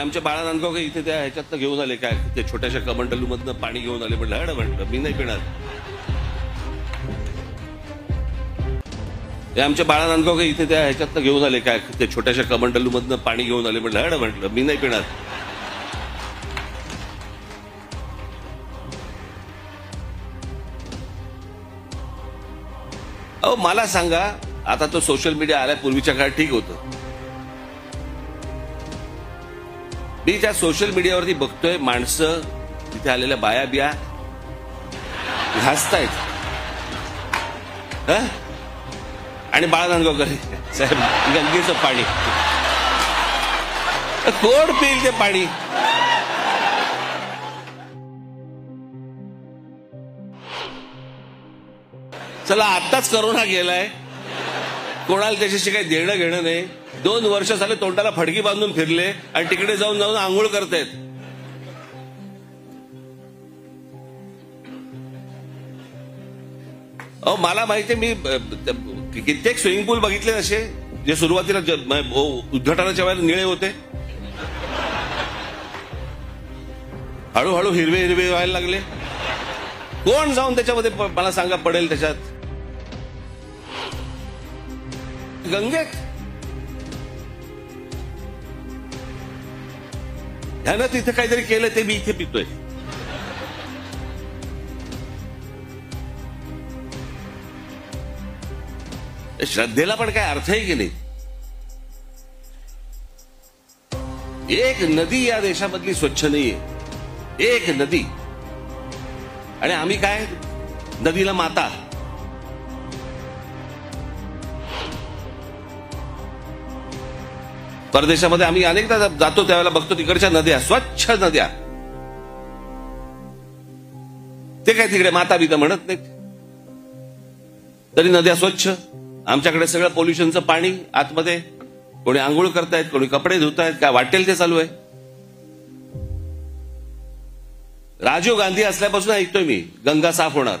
आमच्या बाळा नांदगावकर इथे त्या ह्याच्यातनं घेऊन आले काय ते छोट्याशा कमंडलूमधनं पाणी घेऊन आले. म्हटलं मी नाही पिणार. आमच्या बाळा नांदगावकर इथे त्या ह्याच्यातनं घेऊन आले काय ते छोट्याशा कमंडलूमधनं पाणी घेऊन आले. म्हटलं मी नाही पिणार. अहो मला सांगा, आता तो सोशल मीडिया आल्या पूर्वीच्या काळात ठीक होतं. मी त्या सोशल मीडियावरती बघतोय माणसं तिथे आलेल्या बाया बिया घासतायत आणि बाळा नांदगावकर साहेब गंगेचं पाणी कोण पिईल ते पाणी. चला आत्ताच करोना गेलाय, कोणाला त्याच्याशी काही देणं घेणं नाही. 2 वर्ष झाले तोंडाला फडकी बांधून फिरले आणि तिकडे जाऊन जाऊन आंघोळ करतायत. अहो मला माहितीये, मी कित्येक स्विमिंग पूल बघितले असे जे सुरुवातीला उद्घाटनाच्या वेळेला निळे होते, हळूहळू हिरवे हिरवे व्हायला लागले. कोण जाऊन त्याच्यामध्ये मला सांगा पडेल त्याच्यात गंगेत. ह्यानं तिथे काहीतरी केलं ते मी इथे पितोय. श्रद्धेला पण काय अर्थ आहे की नाही. एक नदी या देशामधली स्वच्छ नाहीये, एक नदी. आणि आम्ही काय नदीला माता. परदेशामध्ये आम्ही अनेकदा जातो त्यावेळेला बघतो तिकडच्या नद्या स्वच्छ नद्या. ते काय तिकडे माता बिता म्हणत नाहीत, तरी नद्या स्वच्छ. आमच्याकडे सगळं पोल्युशनचं पाणी आतमध्ये, कोणी आंघोळ करतायत, कोणी कपडे धुतायत, काय वाटेल ते चालू आहे. राजीव गांधी असल्यापासून ऐकतोय मी गंगा साफ होणार.